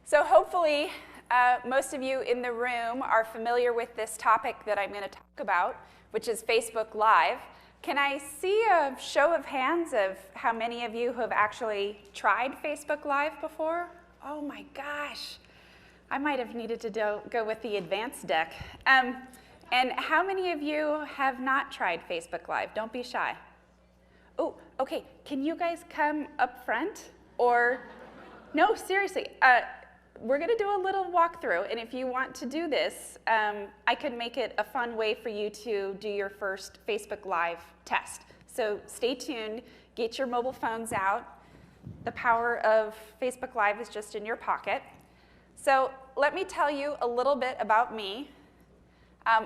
So hopefully, most of you in the room are familiar with this topic that I'm going to talk about, which is Facebook Live. Can I see a show of hands of how many of you who have actually tried Facebook Live before? Oh my gosh, I might have needed to go with the advanced deck. And how many of you have not tried Facebook Live? Don't be shy. Oh, okay, can you guys come up front? Or, no, seriously. We're going to do a little walkthrough, and if you want to do this, I could make it a fun way for you to do your first Facebook Live test. So stay tuned, get your mobile phones out. The power of Facebook Live is just in your pocket. So let me tell you a little bit about me.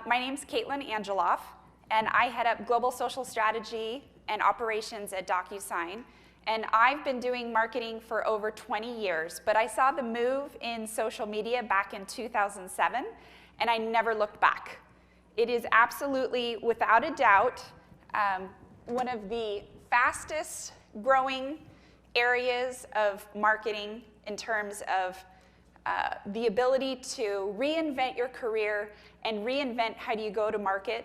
My name's Caitlin Angeloff, and I head up Global Social Strategy and Operations at DocuSign. And I've been doing marketing for over 20 years, but I saw the move in social media back in 2007, and I never looked back. It is absolutely, without a doubt, one of the fastest growing areas of marketing in terms of the ability to reinvent your career and reinvent how do you go to market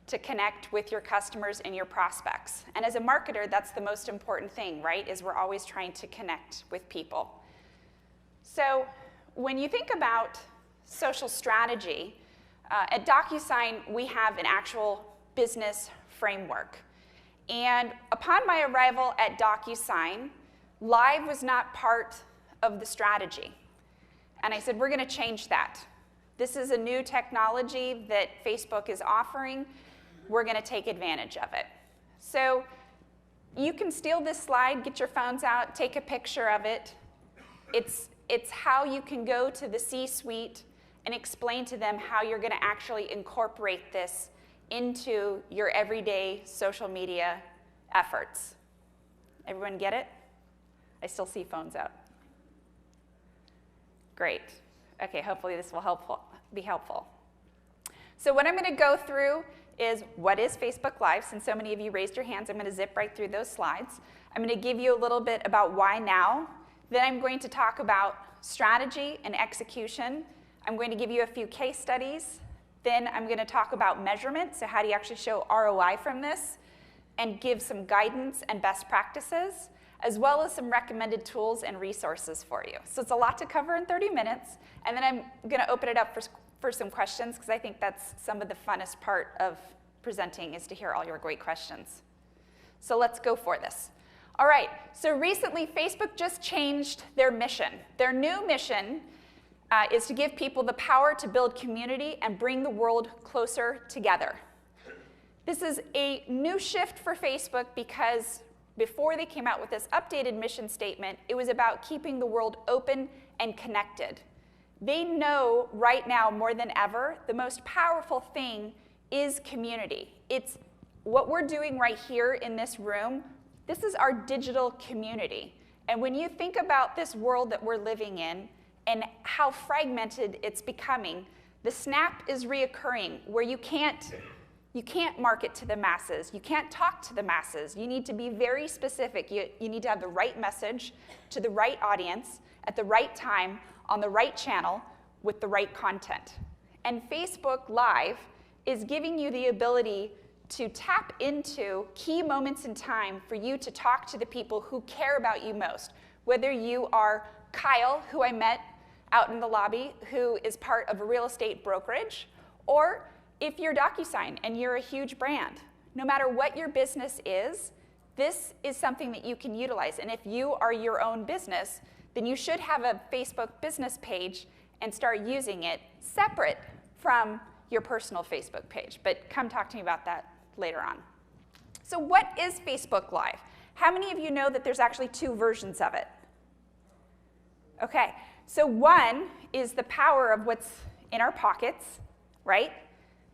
to connect with your customers and your prospects. And as a marketer, that's the most important thing, right? Is we're always trying to connect with people. So when you think about social strategy, at DocuSign, we have an actual business framework. And upon my arrival at DocuSign, Live was not part of the strategy. And I said, we're going to change that. This is a new technology that Facebook is offering. We're going to take advantage of it. So you can steal this slide, get your phones out, take a picture of it. It's how you can go to the C-suite and explain to them how you're going to actually incorporate this into your everyday social media efforts. Everyone get it? I still see phones out. Great. Okay, hopefully this will be helpful. So what I'm going to go through is what is Facebook Live. Since so many of you raised your hands, I'm going to zip right through those slides. I'm going to give you a little bit about why now. Then I'm going to talk about strategy and execution. I'm going to give you a few case studies. Then I'm going to talk about measurement, so how do you actually show ROI from this, and give some guidance and best practices, as well as some recommended tools and resources for you. So it's a lot to cover in 30 minutes, and then I'm going to open it up for some questions, because I think that's some of the funnest part of presenting is to hear all your great questions. So let's go for this. All right, so recently Facebook just changed their mission. Their new mission is to give people the power to build community and bring the world closer together. This is a new shift for Facebook because before they came out with this updated mission statement, it was about keeping the world open and connected. They know right now more than ever, the most powerful thing is community. It's what we're doing right here in this room. This is our digital community. And when you think about this world that we're living in and how fragmented it's becoming, the snap is reoccurring where you can't market to the masses. You can't talk to the masses. You need to be very specific. You need to have the right message to the right audience at the right time on the right channel with the right content. And Facebook Live is giving you the ability to tap into key moments in time for you to talk to the people who care about you most. Whether you are Kyle, who I met out in the lobby, who is part of a real estate brokerage, or if you're DocuSign and you're a huge brand. No matter what your business is, this is something that you can utilize. And if you are your own business, then you should have a Facebook business page and start using it separate from your personal Facebook page. But come talk to me about that later on. So what is Facebook Live? How many of you know that there's actually two versions of it? Okay, so one is the power of what's in our pockets, right?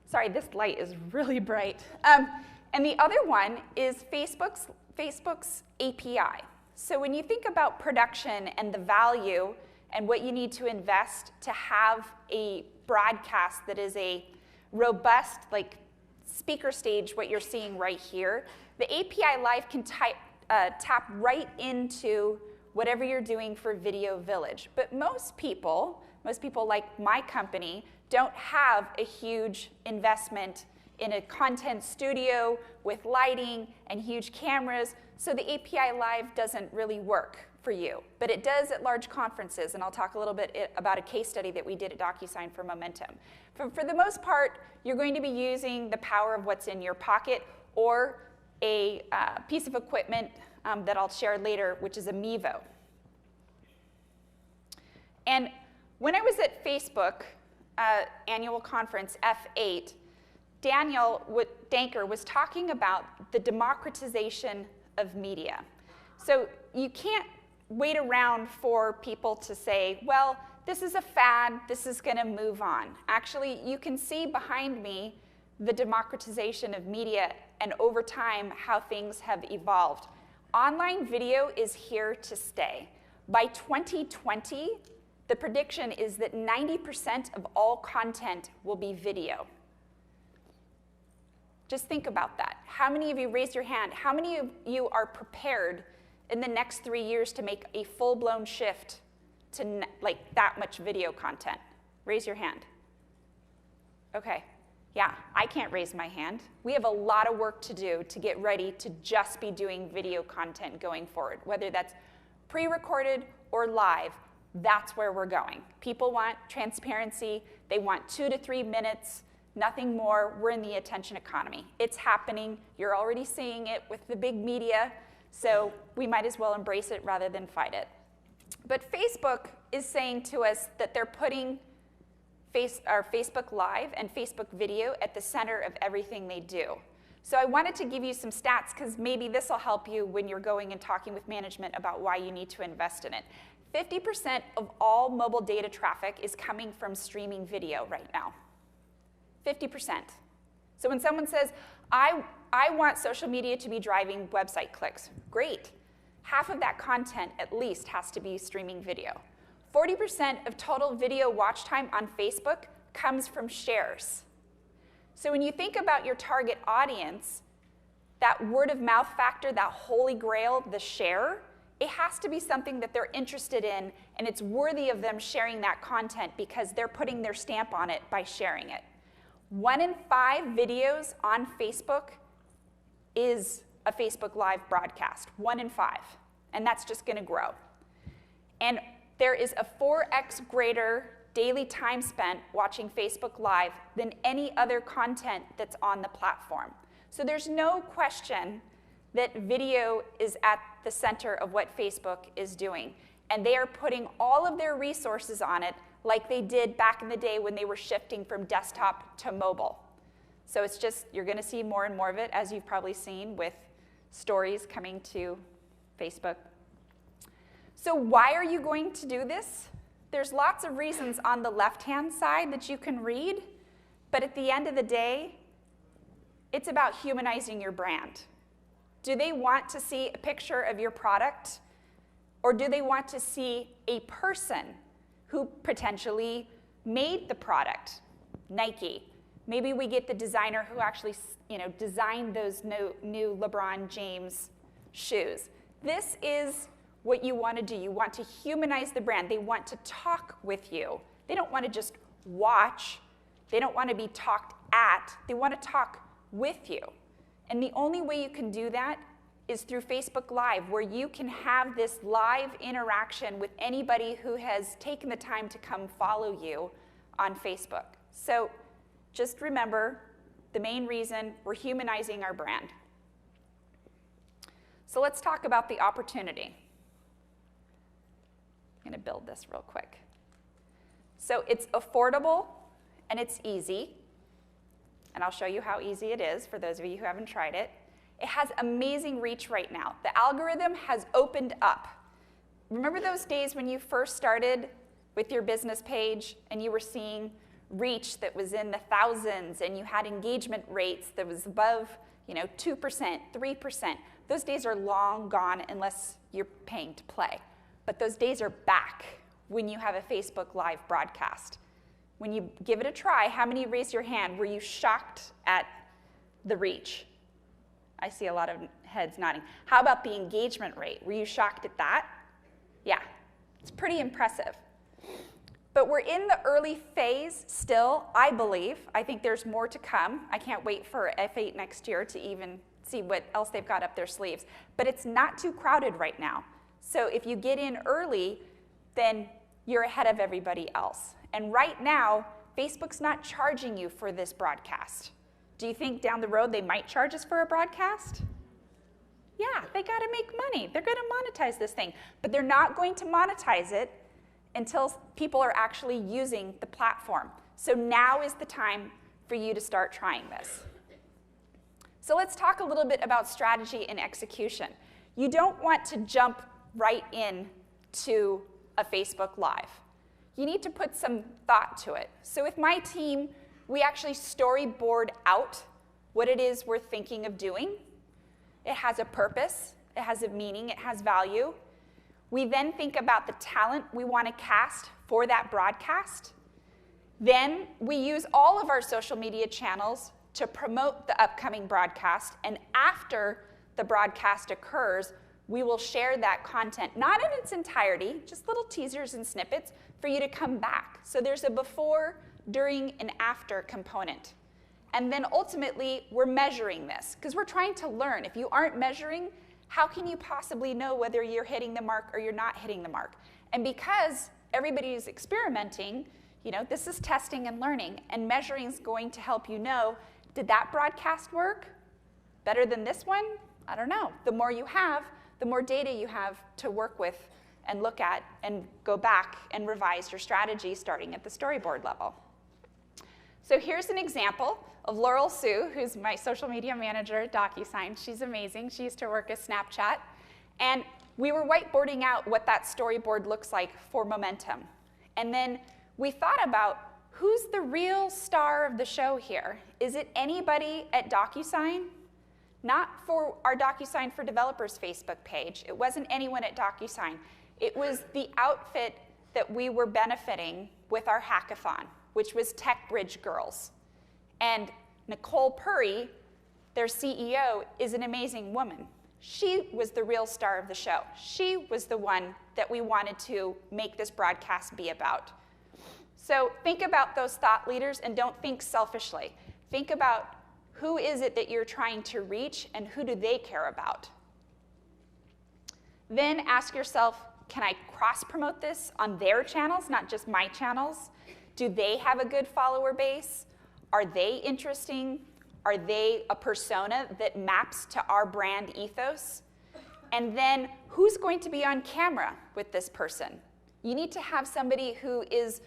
Sorry, this light is really bright. And the other one is Facebook's API. So when you think about production and the value and what you need to invest to have a broadcast that is a robust, like speaker stage, what you're seeing right here, the API Live can tap right into whatever you're doing for Video Village. But most people like my company, don't have a huge investment in a content studio with lighting and huge cameras, so the API Live doesn't really work for you. But it does at large conferences, and I'll talk a little bit about a case study that we did at DocuSign for Momentum. For the most part, you're going to be using the power of what's in your pocket or a piece of equipment that I'll share later, which is a Mevo. And when I was at Facebook annual conference F8, Daniel Danker was talking about the democratization of media. So you can't wait around for people to say, well, this is a fad, this is going to move on. Actually, you can see behind me the democratization of media and over time how things have evolved. Online video is here to stay. By 2020, the prediction is that 90% of all content will be video. Just think about that. How many of you, raise your hand, how many of you are prepared in the next 3 years to make a full-blown shift to like that much video content? Raise your hand. Okay, yeah, I can't raise my hand. We have a lot of work to do to get ready to just be doing video content going forward, whether that's pre-recorded or live. That's where we're going. People want transparency. They want 2 to 3 minutes, nothing more. We're in the attention economy. It's happening. You're already seeing it with the big media, so we might as well embrace it rather than fight it. But Facebook is saying to us that they're putting our Facebook Live and Facebook Video at the center of everything they do. So I wanted to give you some stats because maybe this will help you when you're going and talking with management about why you need to invest in it. 50% of all mobile data traffic is coming from streaming video right now. 50%. So when someone says, I want social media to be driving website clicks, great. Half of that content at least has to be streaming video. 40% of total video watch time on Facebook comes from shares. So when you think about your target audience, that word of mouth factor, that holy grail, the share, it has to be something that they're interested in, and it's worthy of them sharing that content because they're putting their stamp on it by sharing it. 1 in 5 videos on Facebook is a Facebook Live broadcast, 1 in 5, and that's just going to grow. And there is a 4x greater daily time spent watching Facebook Live than any other content that's on the platform. So there's no question that video is at the center of what Facebook is doing. And they are putting all of their resources on it like they did back in the day when they were shifting from desktop to mobile. So it's just, you're going to see more and more of it, as you've probably seen with stories coming to Facebook. So why are you going to do this? There's lots of reasons on the left-hand side that you can read, but at the end of the day, it's about humanizing your brand. Do they want to see a picture of your product, or do they want to see a person who potentially made the product? Nike. Maybe we get the designer who actually, designed those new LeBron James shoes. This is what you want to do. You want to humanize the brand. They want to talk with you. They don't want to just watch. They don't want to be talked at. They want to talk with you. And the only way you can do that is through Facebook Live, where you can have this live interaction with anybody who has taken the time to come follow you on Facebook. So just remember, the main reason, we're humanizing our brand. So let's talk about the opportunity. I'm going to build this real quick. So it's affordable and it's easy. And I'll show you how easy it is for those of you who haven't tried it. It has amazing reach right now. The algorithm has opened up. Remember those days when you first started with your business page and you were seeing reach that was in the thousands and you had engagement rates that was above 2%, 3%. Those days are long gone unless you're paying to play. But those days are back when you have a Facebook Live broadcast. When you give it a try, how many raised your hand? Were you shocked at the reach? I see a lot of heads nodding. How about the engagement rate? Were you shocked at that? Yeah, it's pretty impressive. But we're in the early phase still, I believe. I think there's more to come. I can't wait for F8 next year to even see what else they've got up their sleeves. But it's not too crowded right now. So if you get in early, then you're ahead of everybody else. And right now, Facebook's not charging you for this broadcast. Do you think down the road they might charge us for a broadcast? Yeah, they got to make money. They're going to monetize this thing. But they're not going to monetize it until people are actually using the platform. So now is the time for you to start trying this. So let's talk a little bit about strategy and execution. You don't want to jump right in to a Facebook Live. You need to put some thought to it. So with my team, we actually storyboard out what it is we're thinking of doing. It has a purpose, it has a meaning, it has value. We then think about the talent we want to cast for that broadcast. Then we use all of our social media channels to promote the upcoming broadcast, and after the broadcast occurs, we will share that content, not in its entirety, just little teasers and snippets for you to come back. So there's a before, during, and after component. And then ultimately, we're measuring this, because we're trying to learn. If you aren't measuring, how can you possibly know whether you're hitting the mark or you're not hitting the mark? And because everybody is experimenting, this is testing and learning, and measuring is going to help you know, did that broadcast work better than this one? I don't know. The more you have, the more data you have to work with and look at and go back and revise your strategy starting at the storyboard level. So here's an example of Laurel Sue, who's my social media manager at DocuSign. She's amazing. She used to work at Snapchat. And we were whiteboarding out what that storyboard looks like for momentum. And then we thought about who's the real star of the show here? Is it anybody at DocuSign? Not for our DocuSign for Developers Facebook page. It wasn't anyone at DocuSign. It was the outfit that we were benefiting with our hackathon, which was TechBridge Girls. And Nicole Puri, their CEO, is an amazing woman. She was the real star of the show. She was the one that we wanted to make this broadcast be about. So think about those thought leaders and don't think selfishly. Think about who is it that you're trying to reach and who do they care about? Then ask yourself, can I cross-promote this on their channels, not just my channels? Do they have a good follower base? Are they interesting? Are they a persona that maps to our brand ethos? And then who's going to be on camera with this person? You need to have somebody who is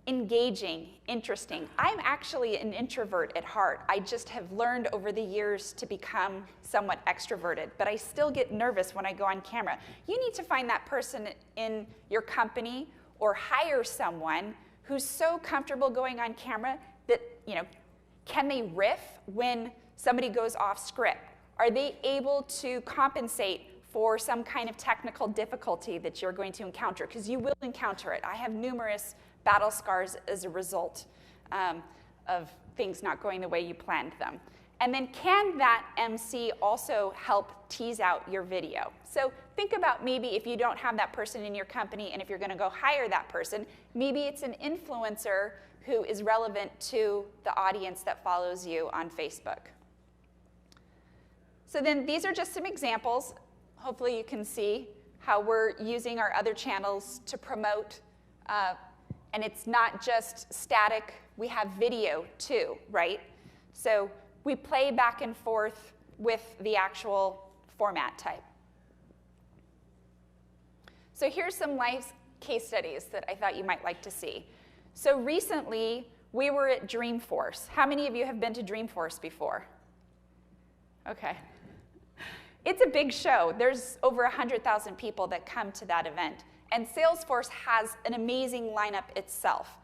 engaging, interesting. I'm actually an introvert at heart. I just have learned over the years to become somewhat extroverted, but I still get nervous when I go on camera. You need to find that person in your company or hire someone who's so comfortable going on camera that, can they riff when somebody goes off script? Are they able to compensate for some kind of technical difficulty that you're going to encounter? Because you will encounter it. I have numerous battle scars as a result of things not going the way you planned them. And then can that MC also help tease out your video? So think about maybe if you don't have that person in your company and if you're going to go hire that person, maybe it's an influencer who is relevant to the audience that follows you on Facebook. So then these are just some examples. Hopefully you can see how we're using our other channels to promote. And it's not just static. We have video too, right? So we play back and forth with the actual format type. So here's some live case studies that I thought you might like to see. So recently, we were at Dreamforce. How many of you have been to Dreamforce before? Okay. It's a big show. There's over 100,000 people that come to that event. And Salesforce has an amazing lineup itself.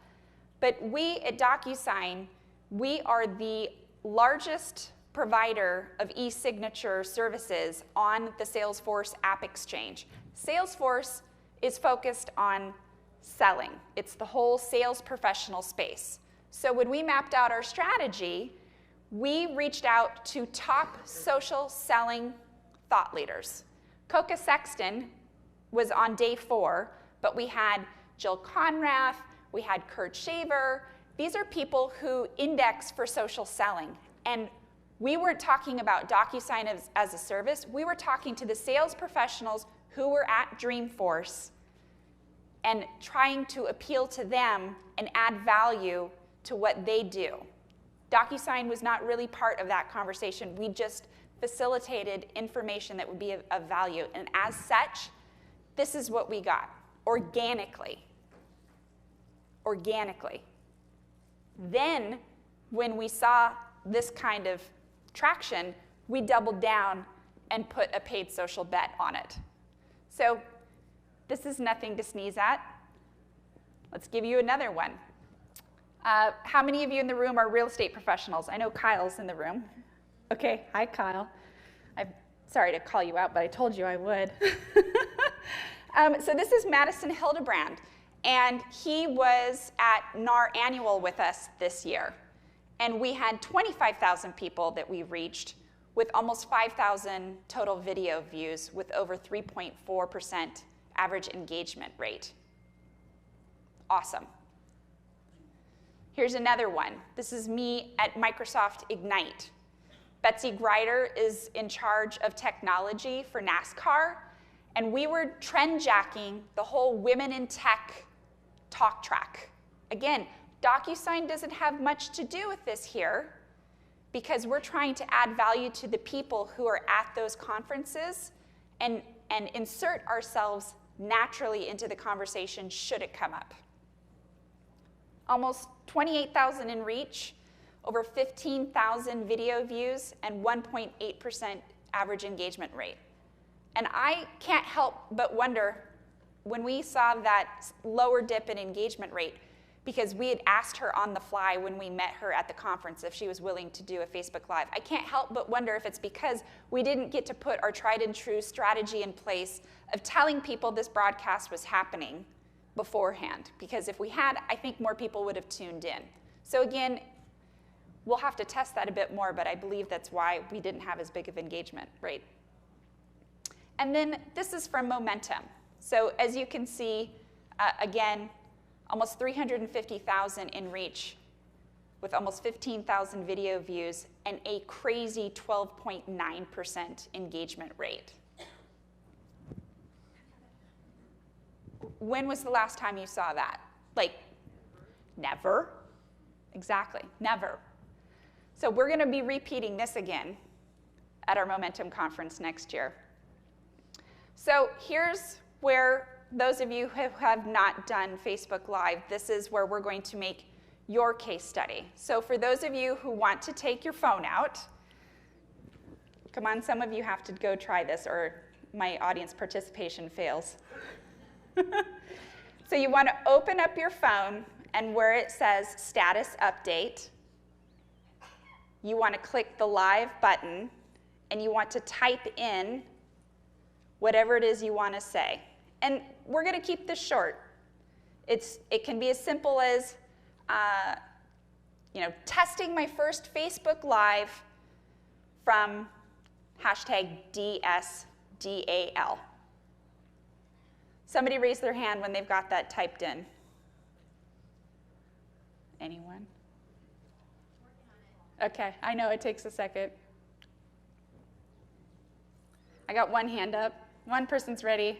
But we at DocuSign, we are the largest provider of e-signature services on the Salesforce App Exchange. Salesforce is focused on selling. It's the whole sales professional space. So when we mapped out our strategy, we reached out to top social selling thought leaders. Coca Sexton was on day 4, but we had Jill Konrath, we had Kurt Shaver. These are people who index for social selling. And we weren't talking about DocuSign as a service. We were talking to the sales professionals who were at Dreamforce and trying to appeal to them and add value to what they do. DocuSign was not really part of that conversation. We just facilitated information that would be of value. And as such, this is what we got, organically. Organically. Then, when we saw this kind of traction, we doubled down and put a paid social bet on it. So this is nothing to sneeze at. Let's give you another one. How many of you in the room are real estate professionals? I know Kyle's in the room. Okay, hi Kyle. I'm sorry to call you out, but I told you I would. So this is Madison Hildebrand, and he was at NAR Annual with us this year. And we had 25,000 people that we reached with almost 5,000 total video views with over 3.4% average engagement rate. Awesome. Here's another one. This is me at Microsoft Ignite. Betsy Grider is in charge of technology for NASCAR, and we were trend jacking the whole Women in Tech talk track. Again, DocuSign doesn't have much to do with this here because we're trying to add value to the people who are at those conferences and insert ourselves naturally into the conversation should it come up. Almost 28,000 in reach, over 15,000 video views, and 1.8% average engagement rate. And I can't help but wonder when we saw that lower dip in engagement rate, because we had asked her on the fly when we met her at the conference if she was willing to do a Facebook Live. I can't help but wonder if it's because we didn't get to put our tried and true strategy in place of telling people this broadcast was happening beforehand. Because if we had, I think more people would have tuned in. So again, we'll have to test that a bit more, but I believe that's why we didn't have as big of engagement rate. And then this is from Momentum. So as you can see, again, almost 350,000 in reach with almost 15,000 video views and a crazy 12.9% engagement rate. When was the last time you saw that? Like, never? Exactly, never. So we're going to be repeating this again at our Momentum conference next year. So here's where those of you who have not done Facebook Live, this is where we're going to make your case study. So for those of you who want to take your phone out, come on, some of you have to go try this or my audience participation fails. So you want to open up your phone, and where it says status update, you want to click the live button, and you want to type in whatever it is you want to say. And we're going to keep this short. It can be as simple as, testing my first Facebook Live from #DSDAL. Somebody raise their hand when they've got that typed in. Anyone? Okay, I know it takes a second. I got one hand up. One person's ready.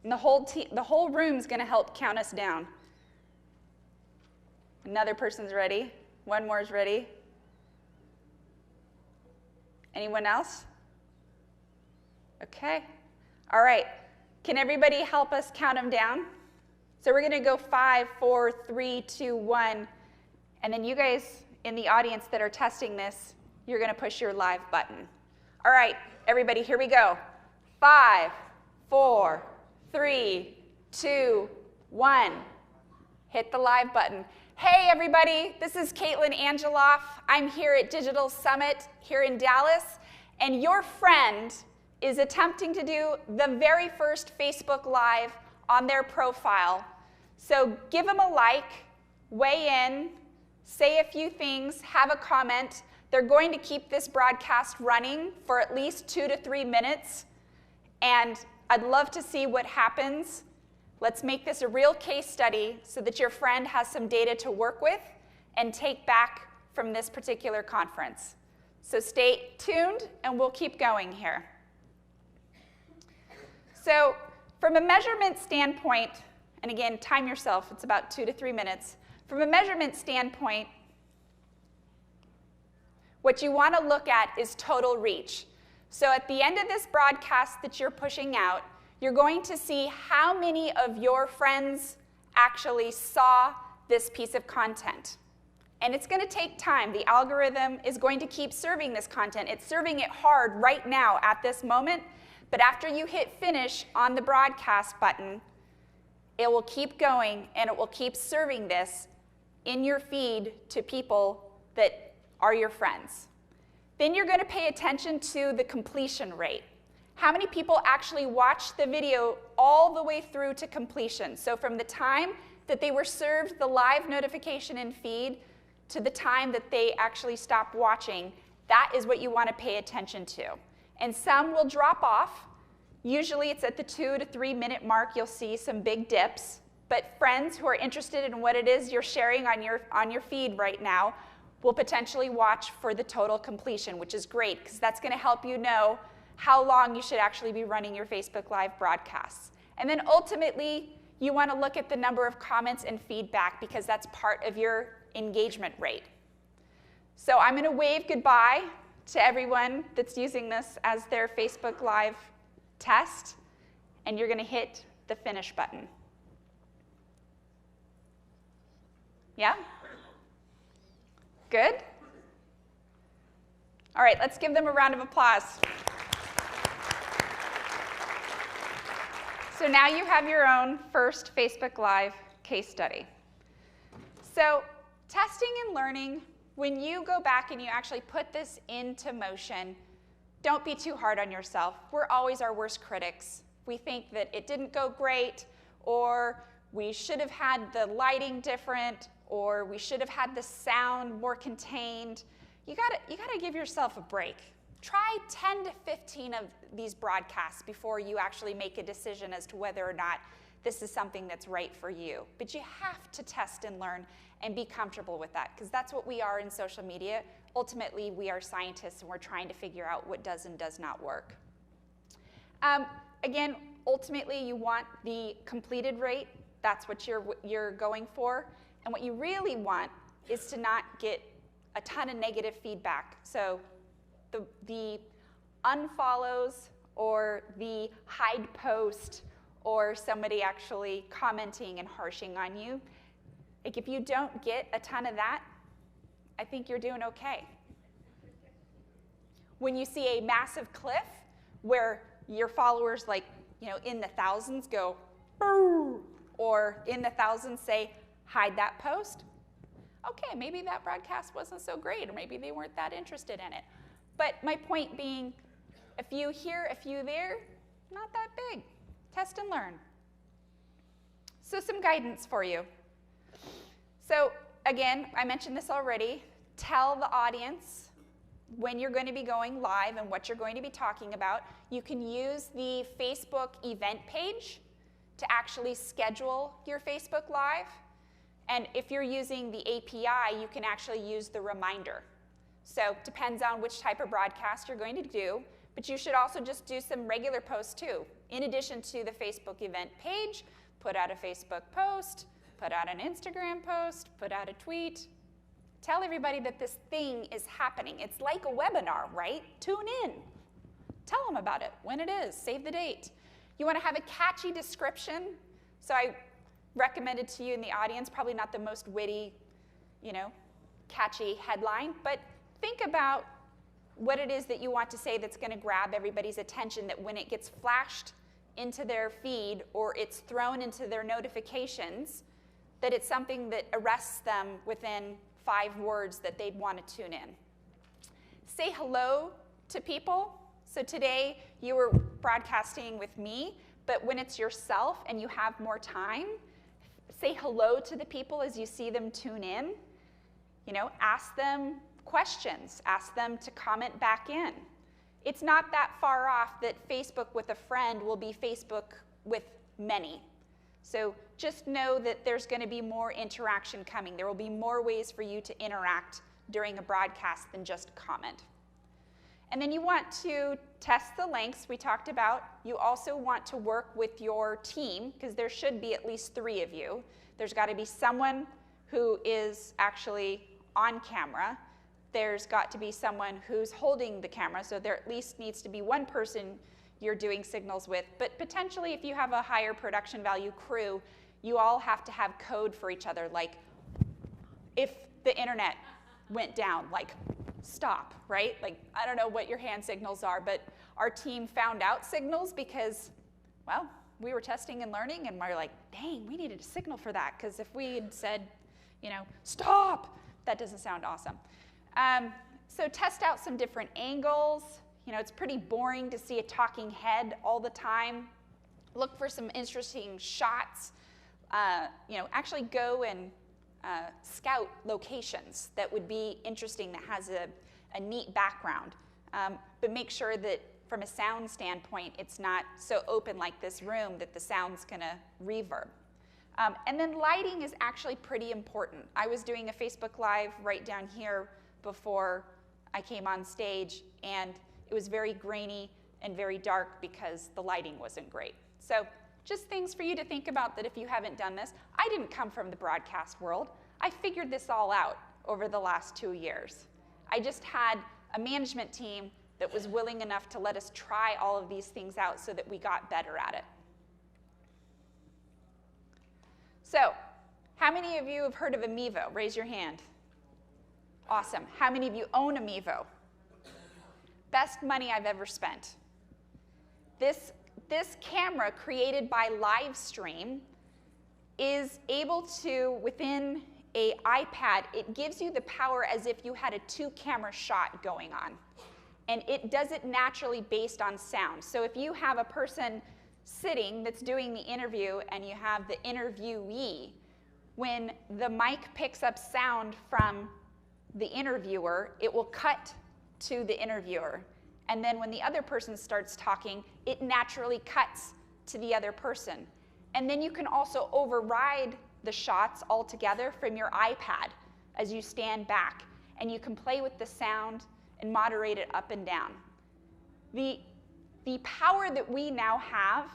And the whole room's going to help count us down. Another person's ready. One more is ready. Anyone else? Okay. All right. Can everybody help us count them down? So we're going to go 5, 4, 3, 2, 1. And then you guys in the audience that are testing this, you're going to push your live button. All right, everybody, here we go. 5, 4, 3, 2, 1. Hit the live button. Hey, everybody, this is Caitlin Angeloff. I'm here at Digital Summit here in Dallas, and your friend is attempting to do the very first Facebook Live on their profile. So give them a like, weigh in, say a few things, have a comment. They're going to keep this broadcast running for at least 2 to 3 minutes, and I'd love to see what happens. Let's make this a real case study so that your friend has some data to work with and take back from this particular conference. So stay tuned, and we'll keep going here. So from a measurement standpoint, and again, time yourself, it's about 2 to 3 minutes. From a measurement standpoint, what you want to look at is total reach. So at the end of this broadcast that you're pushing out, you're going to see how many of your friends actually saw this piece of content. And it's going to take time. The algorithm is going to keep serving this content. It's serving it hard right now at this moment, but after you hit finish on the broadcast button, it will keep going and it will keep serving this in your feed to people that are your friends. Then you're going to pay attention to the completion rate. How many people actually watched the video all the way through to completion? So from the time that they were served the live notification and feed to the time that they actually stopped watching, that is what you want to pay attention to. And some will drop off. Usually it's at the 2 to 3 minute mark you'll see some big dips. But friends who are interested in what it is you're sharing on your feed right now will potentially watch for the total completion, which is great because that's going to help you know how long you should actually be running your Facebook Live broadcasts. And then ultimately, you want to look at the number of comments and feedback because that's part of your engagement rate. So I'm going to wave goodbye to everyone that's using this as their Facebook Live test, and you're going to hit the finish button. Yeah? Good? All right, let's give them a round of applause. So now you have your own first Facebook Live case study. So testing and learning, when you go back and you actually put this into motion, don't be too hard on yourself. We're always our worst critics. We think that it didn't go great, or we should have had the lighting different, or we should have had the sound more contained. You gotta give yourself a break. Try 10 to 15 of these broadcasts before you actually make a decision as to whether or not this is something that's right for you. But you have to test and learn and be comfortable with that, because that's what we are in social media. Ultimately, we are scientists, and we're trying to figure out what does and does not work. Again, ultimately, you want the completed rate. That's what you're going for. And what you really want is to not get a ton of negative feedback. So the unfollows or the hide post or somebody actually commenting and harshing on you, like if you don't get a ton of that, I think you're doing okay. When you see a massive cliff where your followers, like, in the thousands go, "Boo," or in the thousands say, "Hide that post," okay, maybe that broadcast wasn't so great, or maybe they weren't that interested in it. But my point being, a few here, a few there, not that big. Test and learn. So some guidance for you. So again, I mentioned this already. Tell the audience when you're going to be going live and what you're going to be talking about. You can use the Facebook event page to actually schedule your Facebook Live. And if you're using the API, you can actually use the reminder. So it depends on which type of broadcast you're going to do, but you should also just do some regular posts too. In addition to the Facebook event page, put out a Facebook post, put out an Instagram post, put out a tweet. Tell everybody that this thing is happening. It's like a webinar, right? Tune in. Tell them about it, when it is, save the date. You want to have a catchy description. So I recommended to you in the audience, probably not the most witty, catchy headline, but think about what it is that you want to say that's going to grab everybody's attention, that when it gets flashed into their feed or it's thrown into their notifications, that it's something that arrests them within 5 words that they'd want to tune in. Say hello to people. So today you were broadcasting with me, but when it's yourself and you have more time, say hello to the people as you see them tune in. Ask them questions, ask them to comment back in. It's not that far off that Facebook with a friend will be Facebook with many. So just know that there's going to be more interaction coming. There will be more ways for you to interact during a broadcast than just comment. And then you want to test the lengths we talked about. You also want to work with your team, because there should be at least 3 of you. There's got to be someone who is actually on camera. There's got to be someone who's holding the camera, so there at least needs to be one person you're doing signals with. But potentially, if you have a higher production value crew, you all have to have code for each other, like if the internet went down, like stop, right? Like, I don't know what your hand signals are, but our team found out signals because, well, we were testing and learning, and we're like, dang, we needed a signal for that, because if we had said, stop, that doesn't sound awesome. So test out some different angles. It's pretty boring to see a talking head all the time. Look for some interesting shots. Actually go and scout locations that would be interesting, that has a neat background. But make sure that from a sound standpoint, it's not so open like this room that the sound's going to reverb. And then lighting is actually pretty important. I was doing a Facebook Live right down here before I came on stage, and it was very grainy and very dark because the lighting wasn't great. So just things for you to think about, that if you haven't done this. I didn't come from the broadcast world. I figured this all out over the last 2 years. I just had a management team that was willing enough to let us try all of these things out so that we got better at it. So, how many of you have heard of a Mevo? Raise your hand. Awesome. How many of you own a Mevo? Best money I've ever spent. This camera, created by Livestream, is able to, within an iPad, it gives you the power as if you had a 2-camera shot going on. And it does it naturally based on sound. So if you have a person sitting that's doing the interview and you have the interviewee, when the mic picks up sound from the interviewer, it will cut to the interviewer. And then when the other person starts talking, it naturally cuts to the other person. And then you can also override the shots altogether from your iPad as you stand back. And you can play with the sound and moderate it up and down. The power that we now have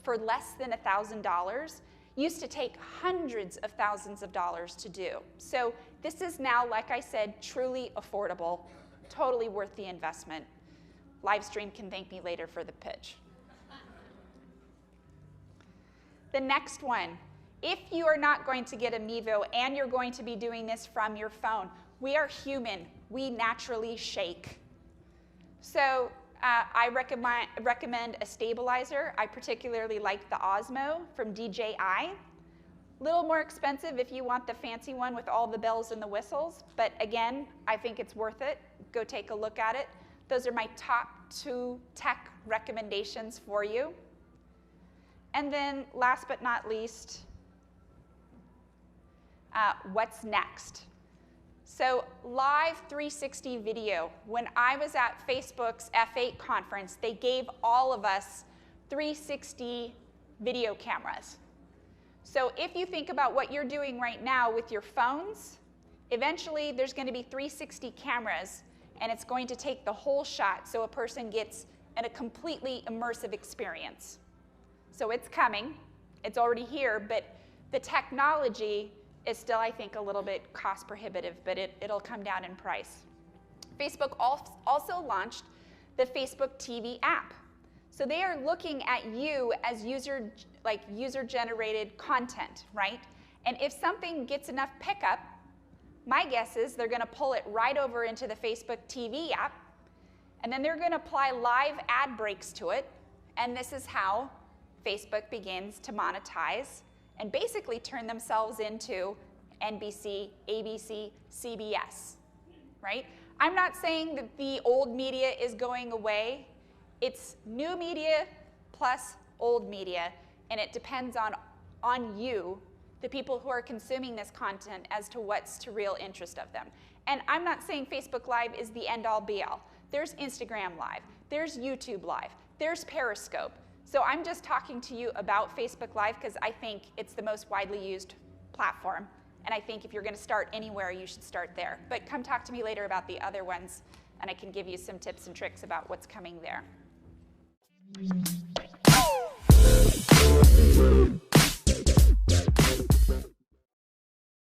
for less than $1,000 used to take hundreds of thousands of dollars to do. So this is now, like I said, truly affordable, totally worth the investment. Livestream can thank me later for the pitch. The next one, if you are not going to get a Mevo and you're going to be doing this from your phone, we are human. We naturally shake. So I recommend a stabilizer. I particularly like the Osmo from DJI. A little more expensive if you want the fancy one with all the bells and the whistles, but again, I think it's worth it. Go take a look at it. Those are my top 2 tech recommendations for you. And then last but not least, what's next? So live 360 video. When I was at Facebook's F8 conference, they gave all of us 360 video cameras. So if you think about what you're doing right now with your phones, eventually there's going to be 360 cameras, and it's going to take the whole shot so a person gets a completely immersive experience. So it's coming. It's already here, but the technology is still, I think, a little bit cost prohibitive, but it'll come down in price. Facebook also launched the Facebook TV app. So they are looking at you as user-generated content, right? And if something gets enough pickup, my guess is they're going to pull it right over into the Facebook TV app, and then they're going to apply live ad breaks to it, and this is how Facebook begins to monetize and basically turn themselves into NBC, ABC, CBS, right? I'm not saying that the old media is going away. It's new media plus old media, and it depends on you the people who are consuming this content as to what's to real interest of them. And I'm not saying Facebook Live is the end-all be-all. There's Instagram Live, there's YouTube Live, there's Periscope. So I'm just talking to you about Facebook Live because I think it's the most widely used platform. And I think if you're going to start anywhere, you should start there. But come talk to me later about the other ones, and I can give you some tips and tricks about what's coming there.